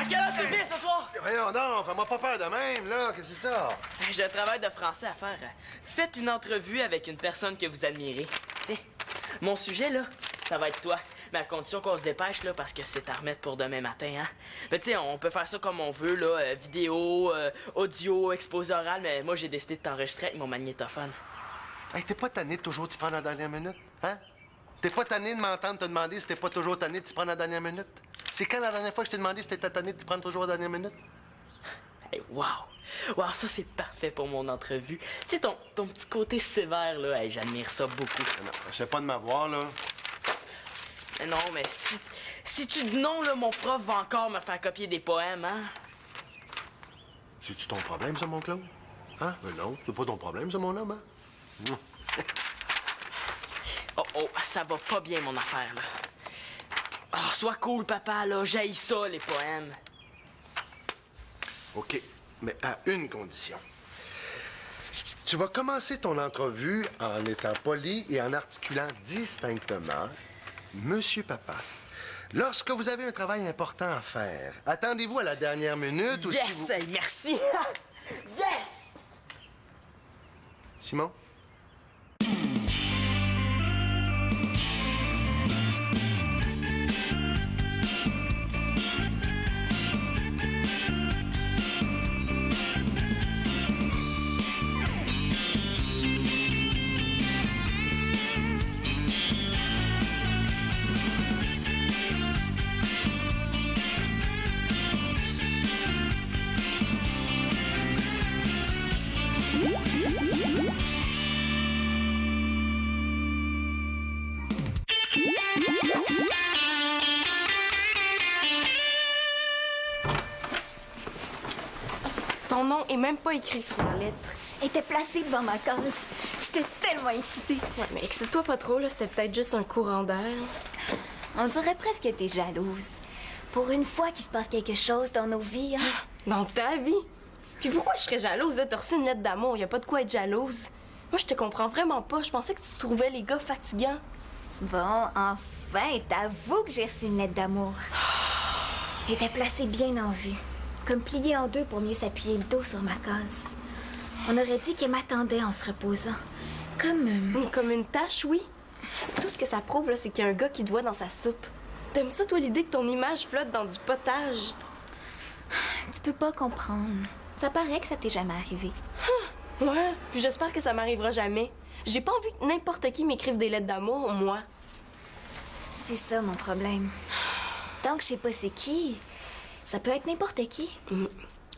À quelle heure tu viens ce soir? Voyons donc, fais-moi pas peur de même, là. Qu'est-ce que c'est ça? J'ai un travail de français à faire. Faites une entrevue avec une personne que vous admirez. Tiens, mon sujet, là, ça va être toi. Mais à condition qu'on se dépêche, là, parce que c'est à remettre pour demain matin, hein. Mais tu sais, on peut faire ça comme on veut, là. Vidéo, audio, exposé oral, mais moi, j'ai décidé de t'enregistrer avec mon magnétophone. Hey, t'es pas tanné de toujours t'y prendre à la dernière minute, hein? T'es pas tanné de m'entendre te demander si t'es pas toujours tanné de t'y prendre à la dernière minute? C'est quand la dernière fois que je t'ai demandé si t'étais tanné de t'y prendre toujours à la dernière minute? Hey, wow! Wow, ça, c'est parfait pour mon entrevue. Tu sais, ton petit côté sévère, là, hey, j'admire ça beaucoup. Non, je sais pas de m'avoir, là. Mais non, mais si tu dis non, là, mon prof va encore me faire copier des poèmes, hein? C'est-tu ton problème, ça, mon Claude? Hein? Mais non, c'est pas ton problème, ça, mon homme, hein? Oh, ça va pas bien, mon affaire, là. Oh, sois cool, papa, là. J'haïs ça, les poèmes. OK, mais à une condition. Tu vas commencer ton entrevue en étant poli et en articulant distinctement « Monsieur Papa, lorsque vous avez un travail important à faire, attendez-vous à la dernière minute ou si vous... » Yes! Merci! Yes! Simon? Ton nom est même pas écrit sur la lettre. Elle était placée devant ma case. J'étais tellement excitée. Ouais, mais excite-toi pas trop, là. C'était peut-être juste un courant d'air. On dirait presque que t'es jalouse. Pour une fois qu'il se passe quelque chose dans nos vies, hein? Dans ta vie. Puis pourquoi je serais jalouse, là? T'as reçu une lettre d'amour. Y a pas de quoi être jalouse. Moi, je te comprends vraiment pas. Je pensais que tu trouvais les gars fatigants. Bon, enfin, t'avoues que j'ai reçu une lettre d'amour. Elle était placée bien en vue. Comme pliée en deux pour mieux s'appuyer le dos sur ma case. On aurait dit qu'elle m'attendait en se reposant. Comme une tache, oui. Tout ce que ça prouve, là, c'est qu'il y a un gars qui te voit dans sa soupe. T'aimes ça, toi, l'idée que ton image flotte dans du potage? Tu peux pas comprendre. Ça paraît que ça t'est jamais arrivé. Ouais, puis j'espère que ça m'arrivera jamais. J'ai pas envie que n'importe qui m'écrive des lettres d'amour, moi. C'est ça, mon problème. Tant que je sais pas c'est qui, ça peut être n'importe qui.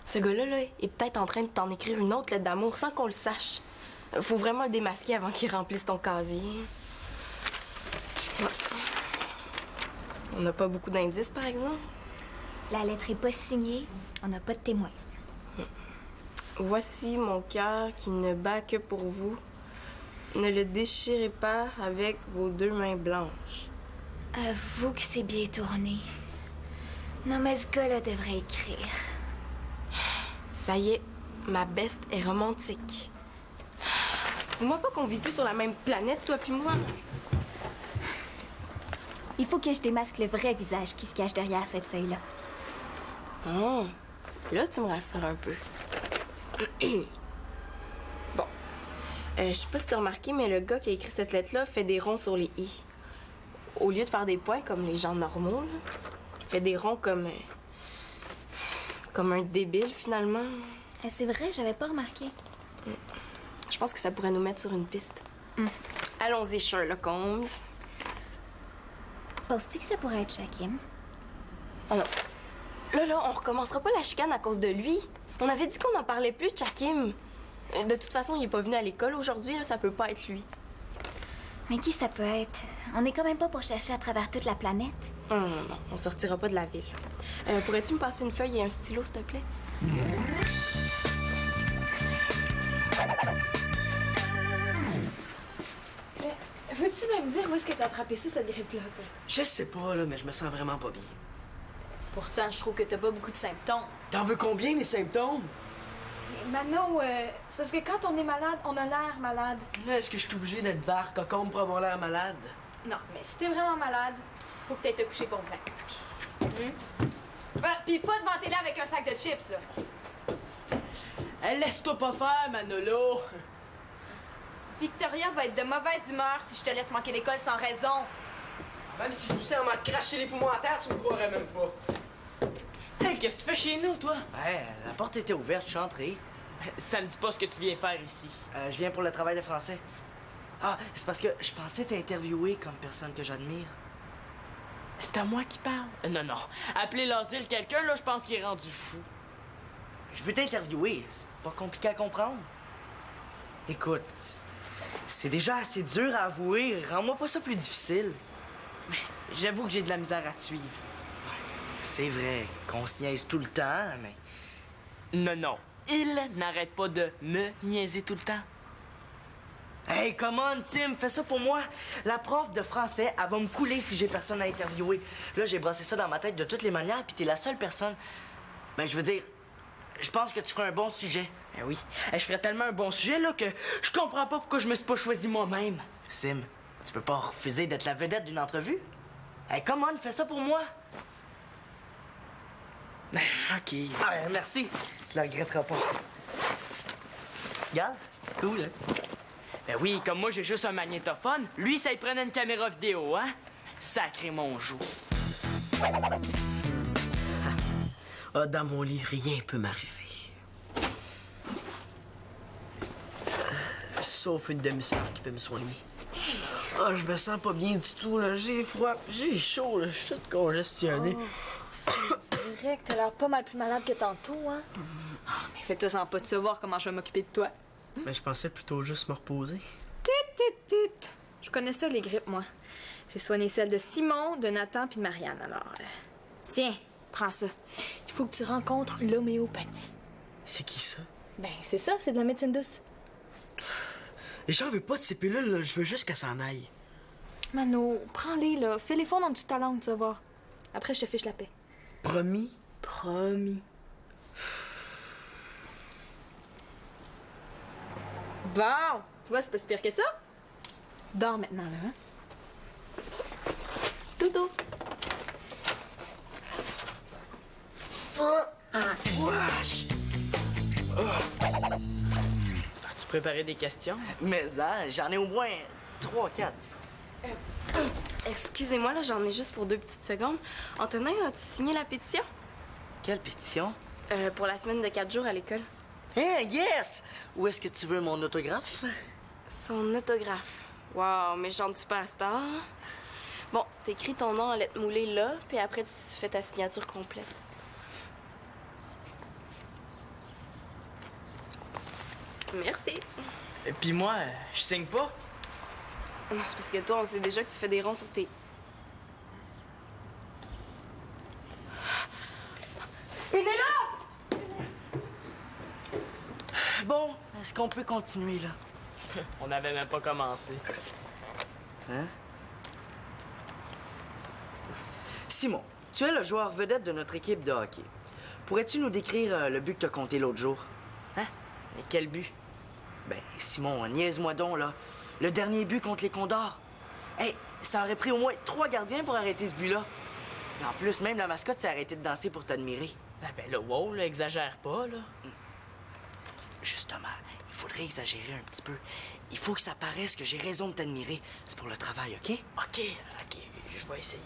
Ce gars-là, là, est peut-être en train de t'en écrire une autre lettre d'amour sans qu'on le sache. Faut vraiment le démasquer avant qu'il remplisse ton casier. Ouais. On n'a pas beaucoup d'indices, par exemple. La lettre est pas signée, on n'a pas de témoin. Voici mon cœur qui ne bat que pour vous. Ne le déchirez pas avec vos deux mains blanches. Avoue que c'est bien tourné. Non, mais ce gars-là devrait écrire. Ça y est, ma beste est romantique. Dis-moi pas qu'on vit plus sur la même planète, toi puis moi. Il faut que je démasque le vrai visage qui se cache derrière cette feuille-là. Oh, là, tu me rassures un peu. Bon. Je sais pas si t'as remarqué, mais le gars qui a écrit cette lettre-là fait des ronds sur les i. Au lieu de faire des points comme les gens normaux, là, il fait des ronds comme un débile, finalement. C'est vrai, j'avais pas remarqué. Je pense que ça pourrait nous mettre sur une piste. Allons-y, Sherlock Holmes. Penses-tu que ça pourrait être Shakim? Oh non. Là, on recommencera pas la chicane à cause de lui. On avait dit qu'on n'en parlait plus de Shakim. De toute façon, il est pas venu à l'école aujourd'hui, là, ça peut pas être lui. Mais qui ça peut être? On n'est quand même pas pour chercher à travers toute la planète. Non, on sortira pas de la ville. Pourrais-tu me passer une feuille et un stylo, s'il te plaît? Veux-tu même dire où est-ce que t'as attrapé ça, cette grippe-là, toi? Je sais pas, là, mais je me sens vraiment pas bien. Pourtant, je trouve que t'as pas beaucoup de symptômes. T'en veux combien, les symptômes? Mano, c'est parce que quand on est malade, on a l'air malade. Là, est-ce que je suis obligé d'être barre cocombe pour avoir l'air malade? Non, mais si t'es vraiment malade, faut que t'ailles te coucher pour vrai. Pis pas de vanter là avec un sac de chips, là. Hey, laisse-toi pas faire, Manolo! Victoria va être de mauvaise humeur si je te laisse manquer l'école sans raison. Même si je poussais à m'en cracher les poumons à terre, tu me croirais même pas. Hey, qu'est-ce que tu fais chez nous, toi? Ouais, la porte était ouverte, je suis entré. Ça ne dit pas ce que tu viens faire ici. Je viens pour le travail de français. Ah, c'est parce que je pensais t'interviewer comme personne que j'admire. C'est à moi qui parle. Non, non. Appeler l'asile quelqu'un, là, je pense qu'il est rendu fou. Je veux t'interviewer, c'est pas compliqué à comprendre. Écoute, c'est déjà assez dur à avouer, rends-moi pas ça plus difficile. J'avoue que j'ai de la misère à te suivre. C'est vrai qu'on se niaise tout le temps, mais... Non, non. Il n'arrête pas de me niaiser tout le temps. Hey, come on, Sim, fais ça pour moi. La prof de français, elle va me couler si j'ai personne à interviewer. Là, j'ai brassé ça dans ma tête de toutes les manières, puis t'es la seule personne... Ben, je veux dire, je pense que tu ferais un bon sujet. Ben oui. Je ferais tellement un bon sujet, là, que je comprends pas pourquoi je me suis pas choisi moi-même. Sim, tu peux pas refuser d'être la vedette d'une entrevue? Hey, come on, fais ça pour moi. OK. Ah, merci. Tu la regretteras pas. Regarde, cool, hein? Ben oui, comme moi, j'ai juste un magnétophone. Lui, ça y prenait une caméra vidéo, hein? Sacré mon joue. Ah, dans mon lit, rien peut m'arriver. Sauf une demi-sœur qui veut me soigner. Ah, je me sens pas bien du tout, là. J'ai froid, j'ai chaud, là. Je suis tout congestionné. C'est vrai que t'as l'air pas mal plus malade que tantôt, hein? Mais fais-toi-en pas de savoir comment je vais m'occuper de toi. Mais je pensais plutôt juste me reposer. Tut! Je connais ça, les grippes, moi. J'ai soigné celle de Simon, de Nathan puis de Marianne, alors... Tiens, prends ça. Il faut que tu rencontres l'homéopathie. C'est qui ça? Ben, c'est ça, c'est de la médecine douce. Et j'en veux pas de ces pilules, là. Je veux juste qu'elle s'en aille. Mano, prends-les, là. Fais-les fondre en dessous de ta langue, tu vas voir. Après, je te fiche la paix. Promis? Promis. Bon! Tu vois, c'est pas si pire que ça. Dors maintenant, là, hein? Dodo! As-tu préparé des questions? Mais j'en ai au moins 3, 4. Excusez-moi, là, j'en ai juste pour 2 petites secondes. Antonin, as-tu signé la pétition? Quelle pétition? Pour la semaine de 4 jours à l'école. Hey, yes! Où est-ce que tu veux mon autographe? Son autographe. Wow, mais genre de superstar. Bon, t'écris ton nom en lettres moulées là, puis après tu fais ta signature complète. Merci. Et puis moi, je signe pas. Non, c'est parce que toi, on sait déjà que tu fais des ronds sur tes... Une est là! Bon, est-ce qu'on peut continuer, là? On n'avait même pas commencé. Hein? Simon, tu es le joueur vedette de notre équipe de hockey. Pourrais-tu nous décrire le but que t'as compté l'autre jour? Hein? Et quel but? Ben, Simon, niaise-moi donc, là. Le dernier but contre les Condors. Hey, ça aurait pris au moins 3 gardiens pour arrêter ce but-là. Et en plus, même la mascotte s'est arrêtée de danser pour t'admirer. Ah ben là, wow, là, exagère pas, là. Justement, il faudrait exagérer un petit peu. Il faut que ça paraisse que j'ai raison de t'admirer. C'est pour le travail, OK? OK, je vais essayer.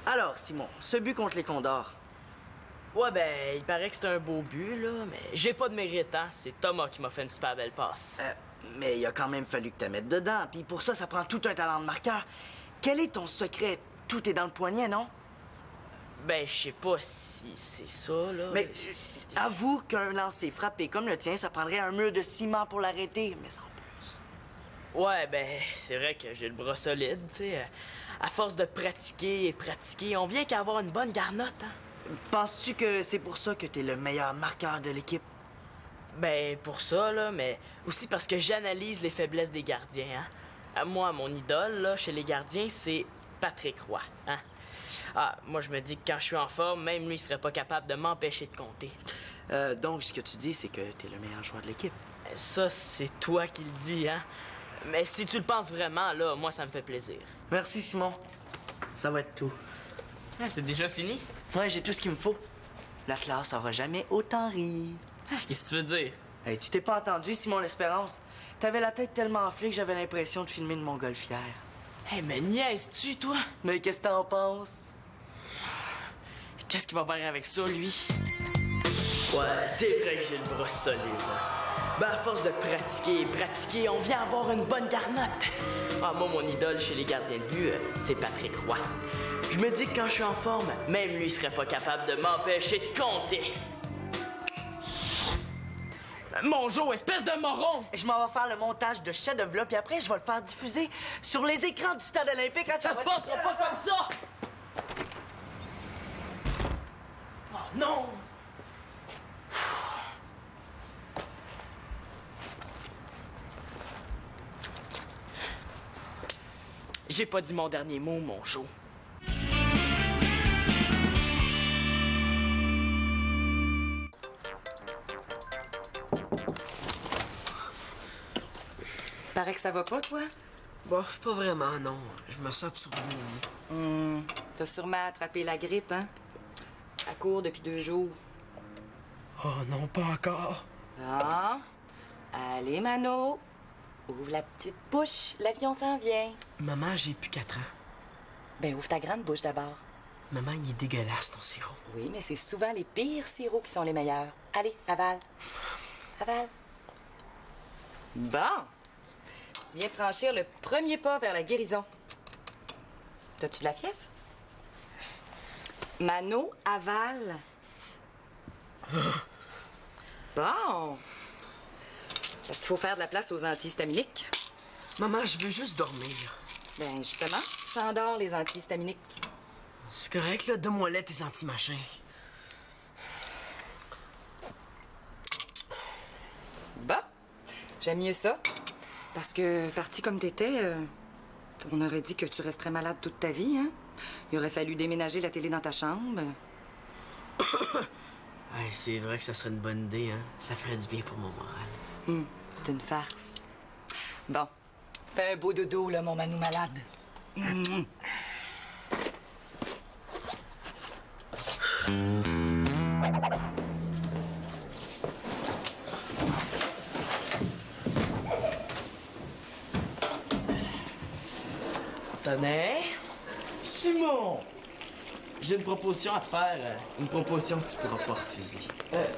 Alors, Simon, ce but contre les Condors. Ouais, ben, il paraît que c'est un beau but, là, mais j'ai pas de mérite, hein. C'est Thomas qui m'a fait une super belle passe. Mais il a quand même fallu que tu la mettes dedans. Puis pour ça, ça prend tout un talent de marqueur. Quel est ton secret? Tout est dans le poignet, non? Ben, je sais pas si c'est ça, là. Mais avoue qu'un lancer frappé comme le tien, ça prendrait un mur de ciment pour l'arrêter, mais en plus. Ouais, ben, c'est vrai que j'ai le bras solide, tu sais. À force de pratiquer et pratiquer, on vient qu'à avoir une bonne garnotte, hein. Penses-tu que c'est pour ça que t'es le meilleur marqueur de l'équipe? Ben, pour ça, là, mais aussi parce que j'analyse les faiblesses des gardiens, hein. Moi, mon idole, là, chez les gardiens, c'est Patrick Roy, hein. Ah, moi, je me dis que quand je suis en forme, même lui, il serait pas capable de m'empêcher de compter. Donc, ce que tu dis, c'est que t'es le meilleur joueur de l'équipe. Ça, c'est toi qui le dis, hein. Mais si tu le penses vraiment, là, moi, ça me fait plaisir. Merci, Simon. Ça va être tout. Ah, c'est déjà fini? Ouais, j'ai tout ce qu'il me faut. La classe aura jamais autant ri. Ah, qu'est-ce que tu veux dire? Hey, tu t'es pas entendu, Simon L'Espérance? T'avais la tête tellement enflée que j'avais l'impression de filmer une montgolfière. Hey, mais niaises-tu, toi? Mais qu'est-ce que t'en penses? Qu'est-ce qu'il va faire avec ça, lui? Ouais, c'est vrai que j'ai le bras solide. Ben, à force de pratiquer, on vient avoir une bonne garnotte. Ah, moi, mon idole chez les gardiens de but, c'est Patrick Roy. Je me dis que quand je suis en forme, même lui serait pas capable de m'empêcher de compter. Mon Joe, espèce de moron! Je m'en vais faire le montage de chef-d'œuvre, puis après, je vais le faire diffuser sur les écrans du stade olympique. Hein, Ça se passera pas comme ça! Oh non! J'ai pas dit mon dernier mot, mon Joe. Paraît que ça va pas, toi? Bof, pas vraiment, non. Je me sens tourné. T'as sûrement attrapé la grippe, hein? À court depuis 2 jours. Oh non, pas encore. Ah! Allez, Mano! Ouvre la petite bouche, l'avion s'en vient. Maman, j'ai plus 4 ans. Ben, ouvre ta grande bouche d'abord. Maman, il est dégueulasse, ton sirop. Oui, mais c'est souvent les pires sirops qui sont les meilleurs. Allez, avale. Avale. Bon! Tu viens de franchir le premier pas vers la guérison. T'as-tu de la fièvre? Mano, avale. Bon! Parce qu'il faut faire de la place aux antihistaminiques. Maman, je veux juste dormir. Ben, justement, s'endort les antihistaminiques. C'est correct, là. Donne-moi là tes anti-machins. Bah, j'aime mieux ça. Parce que, parti comme t'étais, on aurait dit que tu resterais malade toute ta vie, hein? Il aurait fallu déménager la télé dans ta chambre. Hey, c'est vrai que ça serait une bonne idée, hein. Ça ferait du bien pour mon moral. C'est une farce. Bon, fais un beau dodo, là, mon Manou malade. Tenez. Simon! J'ai une proposition à te faire. Une proposition que tu pourras pas refuser.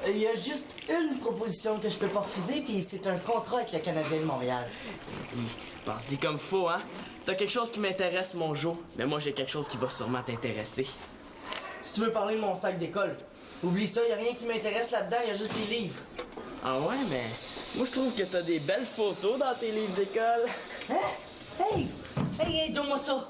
Il y a juste une proposition que je peux pas refuser, puis c'est un contrat avec le Canadien de Montréal. Oui, pense-y comme faut, hein? T'as quelque chose qui m'intéresse, mon Joe, mais moi j'ai quelque chose qui va sûrement t'intéresser. Si tu veux parler de mon sac d'école, oublie ça, y a rien qui m'intéresse là-dedans, y a juste les livres. Ah ouais, mais moi je trouve que t'as des belles photos dans tes livres d'école. Hein? Hey! Hey, donne-moi ça!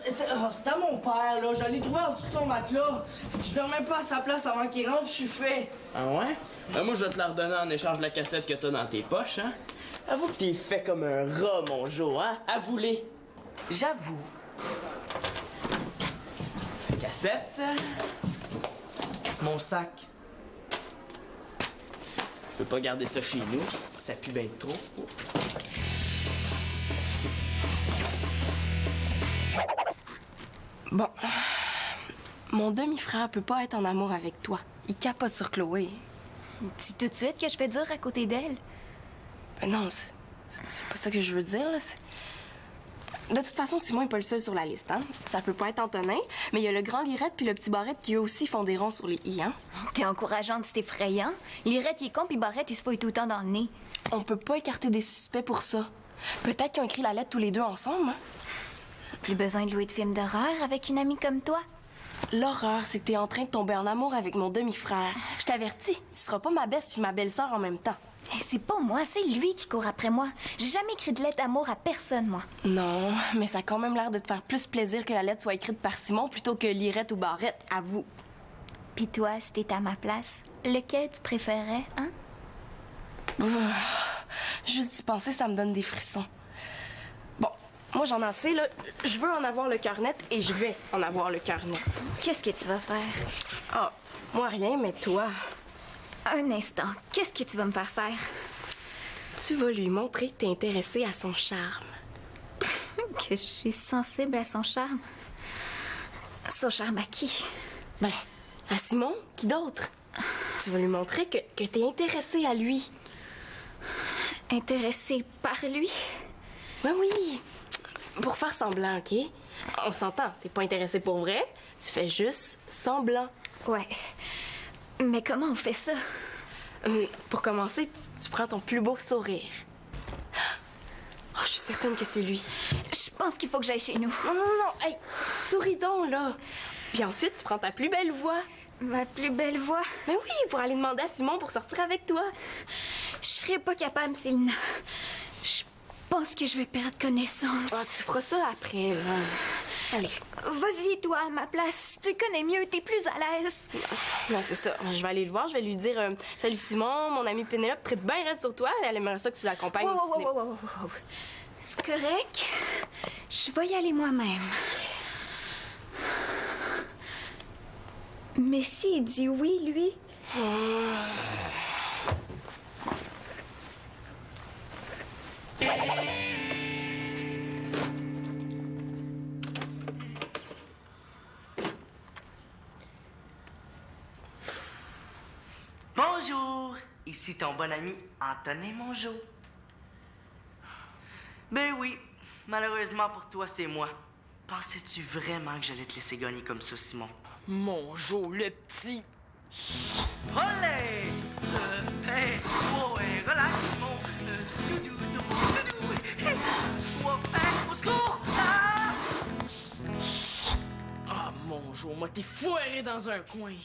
C'est à mon père, là. J'allais trouver en dessous de son matelas. Si je le remets pas à sa place avant qu'il rentre, je suis fait. Ah ouais? Ben moi je vais te la redonner en échange de la cassette que t'as dans tes poches, hein? Avoue que t'es fait comme un rat, mon Joe, hein? Avoue-les. J'avoue. Cassette. Mon sac. Je peux pas garder ça chez nous. Ça pue bien trop. Bon. Mon demi-frère peut pas être en amour avec toi. Il capote sur Chloé. Dis tout de suite que je fais dur à côté d'elle. Ben non, c'est pas ça que je veux dire, là. De toute façon, Simon est pas le seul sur la liste, hein. Ça peut pas être Antonin, mais il y a le grand Lirette puis le petit Barrette qui eux aussi font des ronds sur les i, hein. T'es encourageante, c'est effrayant. Lirette, il est con, puis Barrette, il se fouille tout le temps dans le nez. On peut pas écarter des suspects pour ça. Peut-être qu'ils ont écrit la lettre tous les deux ensemble, hein. Plus besoin de louer de films d'horreur avec une amie comme toi. L'horreur, c'est que t'es en train de tomber en amour avec mon demi-frère. Je t'avertis, tu seras pas ma best puis ma belle-sœur en même temps. Et c'est pas moi, c'est lui qui court après moi. J'ai jamais écrit de lettre d'amour à personne, moi. Non, mais ça a quand même l'air de te faire plus plaisir que la lettre soit écrite par Simon plutôt que Lirette ou Barrette, avoue. Pis toi, si t'étais à ma place, lequel tu préférais, hein? Juste d'y penser, ça me donne des frissons. Bon, moi j'en ai assez, là. Je veux en avoir le cœur net et je vais en avoir le cœur net. Qu'est-ce que tu vas faire? Ah, moi rien, mais toi, Un instant, qu'est-ce que tu vas me faire faire? tu vas lui montrer que t'es intéressée à son charme. Que je suis sensible à son charme. son charme à qui? Ben, à Simon, qui d'autre? Tu vas lui montrer que t'es intéressée à lui. Intéressée par lui? Oui, oui. Pour faire semblant, OK? On s'entend, t'es pas intéressée pour vrai, tu fais juste semblant. Ouais. Mais comment on fait ça? Pour commencer, tu prends ton plus beau sourire. Oh, je suis certaine que c'est lui. Je pense qu'il faut que j'aille chez nous. Non, non, non, hey, souris donc, là. Puis ensuite, tu prends ta plus belle voix. Ma plus belle voix? Mais oui, pour aller demander à Simon pour sortir avec toi. Je serais pas capable, Célina. Je pense que je vais perdre connaissance. Ah, tu feras ça après, là. Allez. Vas-y, toi, à ma place. Tu connais mieux, t'es plus à l'aise. Non, c'est ça. Je vais aller le voir, je vais lui dire Salut Simon, mon amie Pénélope très bien reste sur toi. Elle aimerait ça que tu l'accompagnes au cinéma. Wow. C'est correct. Je vais y aller moi-même. Mais s'il dit oui, lui... Bonjour, ici ton bon ami Antonin Mongeau. Ben oui, malheureusement pour toi, c'est moi. Pensais-tu vraiment que j'allais te laisser gagner comme ça, Simon? Mongeau, le petit. Olé! Hey, oh, hey, relax, Simon. Au secours! Ah! Ah, Mongeau, moi, t'es foiré dans un coin.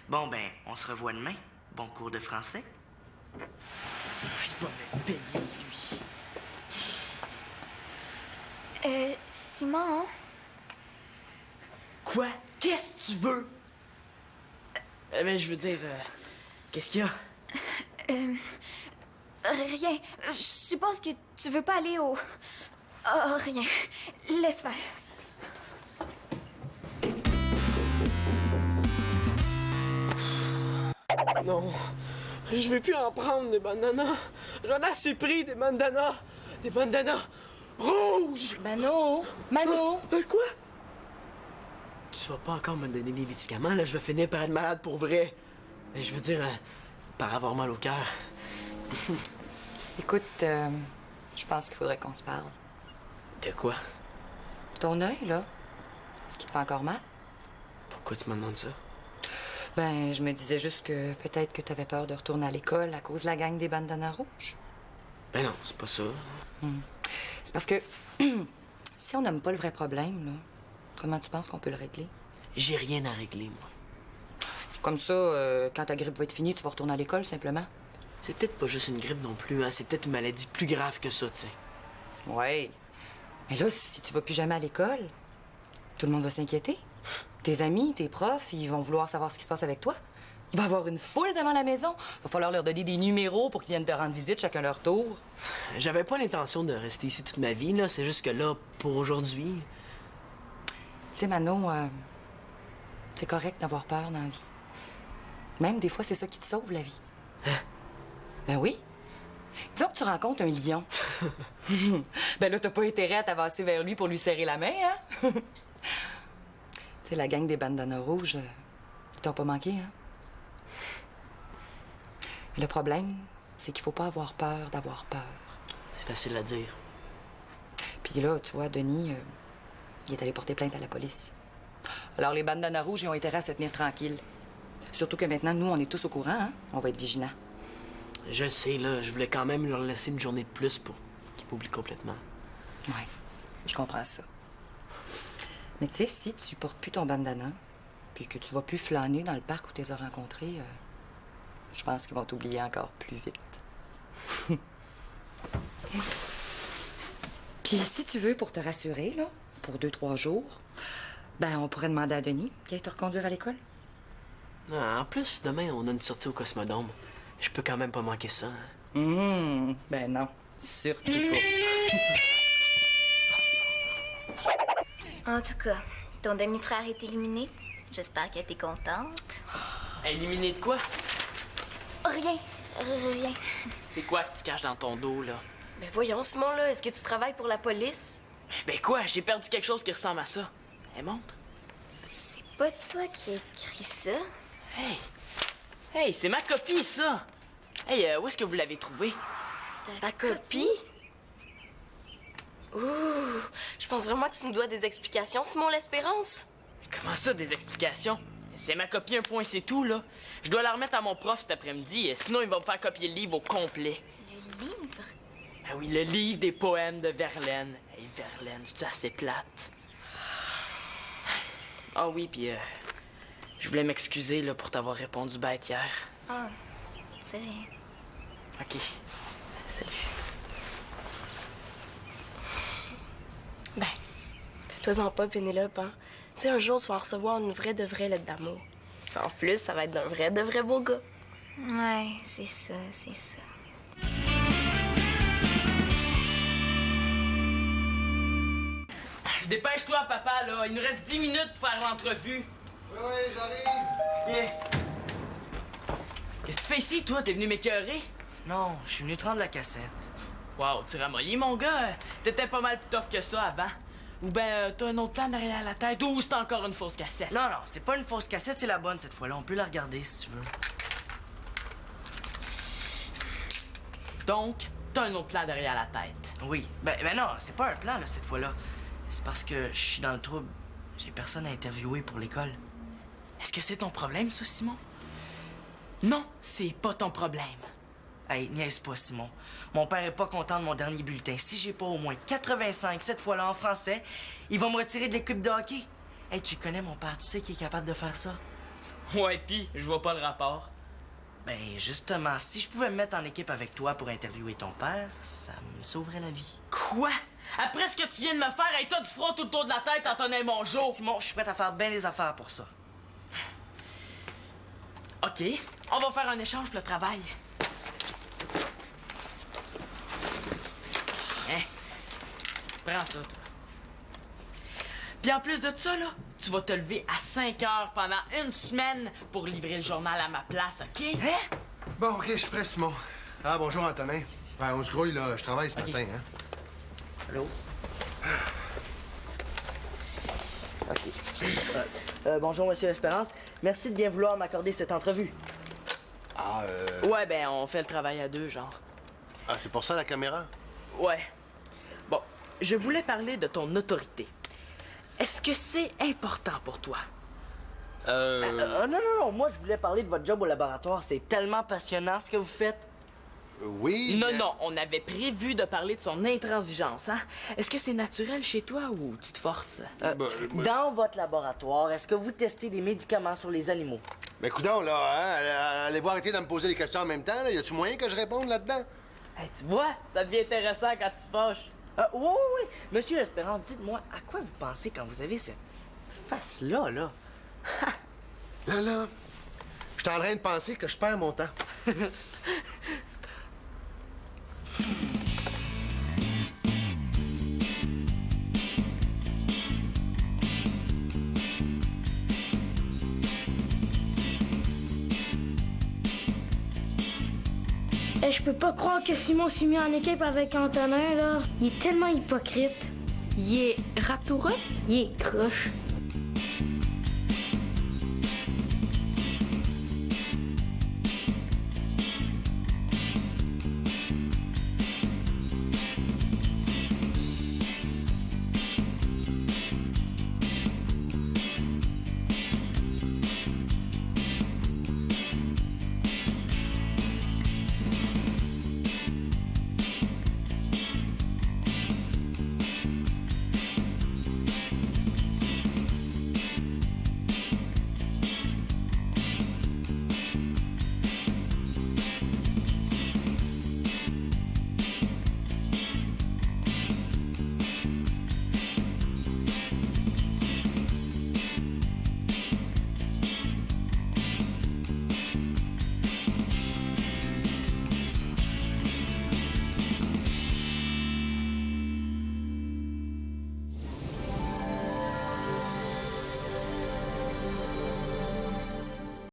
Bon, ben, on se revoit demain. Bon cours de français. Il va me payer, lui. Simon? Quoi? Qu'est-ce que tu veux? Ben, je veux dire, qu'est-ce qu'il y a? Rien. Je suppose que tu veux pas aller au... Oh, rien. Laisse faire. Non, je vais plus en prendre des bandanas. J'en ai assez pris des bandanas. Des bandanas rouges. Mano! Mano! Quoi? Tu vas pas encore me donner des médicaments, là? Je vais finir par être malade pour vrai. Mais je veux dire, par avoir mal au cœur. Écoute, je pense qu'il faudrait qu'on se parle. De quoi? Ton œil, là, est-ce qu'il te fait encore mal? Pourquoi tu me demandes ça? Ben, je me disais juste que peut-être que t'avais peur de retourner à l'école à cause de la gang des bandanas rouges. Ben non, c'est pas ça. C'est parce que si on nomme pas le vrai problème, là, comment tu penses qu'on peut le régler? J'ai rien à régler, moi. Comme ça, quand ta grippe va être finie, tu vas retourner à l'école, simplement? C'est peut-être pas juste une grippe non plus, hein. C'est peut-être une maladie plus grave que ça, tu sais. Ouais. Mais là, si tu vas plus jamais à l'école, tout le monde va s'inquiéter. Tes amis, tes profs, ils vont vouloir savoir ce qui se passe avec toi. Il va y avoir une foule devant la maison. Va falloir leur donner des numéros pour qu'ils viennent te rendre visite chacun leur tour. J'avais pas l'intention de rester ici toute ma vie, là. C'est juste que là, pour aujourd'hui... Tu sais, Mano, c'est correct d'avoir peur dans la vie. Même des fois, c'est ça qui te sauve la vie. Hein? Ben oui. Disons que tu rencontres un lion. Ben là, t'as pas intérêt à t'avancer vers lui pour lui serrer la main, hein? Tu sais, la gang des bandanas rouges, ils t'ont pas manqué, hein? Mais le problème, c'est qu'il faut pas avoir peur d'avoir peur. C'est facile à dire. Puis là, tu vois, Denis, il est allé porter plainte à la police. Alors, les bandanas rouges, ils ont intérêt à se tenir tranquilles. Surtout que maintenant, nous, on est tous au courant, hein? On va être vigilants. Je le sais, là. Je voulais quand même leur laisser une journée de plus pour qu'ils m'oublient complètement. Ouais, je comprends ça. Mais tu sais, si tu portes plus ton bandana, puis que tu vas plus flâner dans le parc où tu les as rencontrés, je pense qu'ils vont t'oublier encore plus vite. Puis si tu veux, pour te rassurer, là, pour 2-3 jours, ben on pourrait demander à Denis qu'il aille te reconduire à l'école. Ah, en plus, demain, on a une sortie au Cosmodome. Je peux quand même pas manquer ça. Ben non, surtout pas. En tout cas, ton demi-frère est éliminé. J'espère qu'elle était contente. Éliminé de quoi? Rien. Rien. C'est quoi que tu caches dans ton dos, là? Ben voyons, Simon, là, est-ce que tu travailles pour la police? Ben quoi? J'ai perdu quelque chose qui ressemble à ça. Elle montre. C'est pas toi qui as écrit ça? Hey! Hey, c'est ma copie, ça! Hey, où est-ce que vous l'avez trouvée? Ta copie? Ouh, je pense vraiment que tu nous dois des explications, Simon L'Espérance. Mais comment ça, des explications? C'est ma copie, un point, c'est tout, là. Je dois la remettre à mon prof cet après-midi, sinon il va me faire copier le livre au complet. Le livre? Ah oui, le livre des poèmes de Verlaine. Hey, Verlaine, c'est assez plate. Ah oui, puis je voulais m'excuser, là, pour t'avoir répondu bête hier. Ah, c'est rien. OK. Salut. Ben, fais-toi-en pas, Pénélope, hein. Tu sais, un jour, tu vas en recevoir une vraie de vraie lettre d'amour. En plus, ça va être d'un vrai de vrai beau gars. Ouais, c'est ça, c'est ça. Dépêche-toi, papa, là. Il nous reste 10 minutes pour faire l'entrevue. Oui, j'arrive. OK. Qu'est-ce que tu fais ici, toi? T'es venu m'écœurer? Non, je suis venu te rendre la cassette. Wow, tu ramollis, mon gars. T'étais pas mal plus tough que ça avant. Ou ben, t'as un autre plan derrière la tête, ou c'est encore une fausse cassette. Non, non, c'est pas une fausse cassette, c'est la bonne cette fois-là. On peut la regarder si tu veux. Donc, t'as un autre plan derrière la tête. Oui. Ben non, c'est pas un plan, là, cette fois-là. C'est parce que je suis dans le trouble. J'ai personne à interviewer pour l'école. Est-ce que c'est ton problème, ça, Simon? Non, c'est pas ton problème. Hey, niaise pas, Simon. Mon père est pas content de mon dernier bulletin. Si j'ai pas au moins 85 cette fois-là en français, il va me retirer de l'équipe de hockey. Hey, tu connais mon père, tu sais qu'il est capable de faire ça? Ouais, pis, je vois pas le rapport. Ben, justement, si je pouvais me mettre en équipe avec toi pour interviewer ton père, ça me sauverait la vie. Quoi? Après ce que tu viens de me faire, hey, t'as du front tout autour de la tête en tenant mon jour. Simon, je suis prête à faire bien des affaires pour ça. OK, on va faire un échange pour le travail. Hein? Prends ça, toi. Puis en plus de ça, là, tu vas te lever à 5 heures pendant une semaine pour livrer le journal à ma place, OK? Hein? Bon, OK, je suis prêt, Simon. Ah, bonjour, Antonin. Ben, on se grouille, là. Je travaille ce matin, hein. Allô? OK. Bonjour, Monsieur Espérance. Merci de bien vouloir m'accorder cette entrevue. Ah, Ouais, ben, on fait le travail à deux, genre. Ah, c'est pour ça, la caméra? Ouais. Bon, je voulais parler de ton autorité. Est-ce que c'est important pour toi? Non, moi, je voulais parler de votre job au laboratoire. C'est tellement passionnant ce que vous faites. Oui. Non, mais- non, on avait prévu de parler de son intransigeance, hein? Est-ce que c'est naturel chez toi ou tu te forces? Dans votre laboratoire, est-ce que vous testez des médicaments sur les animaux? Mais coudonc, là, hein, allez-vous arrêter de me poser des questions en même temps, là? Y a-tu moyen que je réponde là-dedans? Hey, tu vois, ça devient intéressant quand tu te fâches. Oui. Monsieur Espérance, dites-moi, à quoi vous pensez quand vous avez cette face-là, là? Là, je suis en train de penser que je perds mon temps. Eh, je peux pas croire que Simon s'est mis en équipe avec Antonin, là. Il est tellement hypocrite. Il est raptoureux? Il est croche.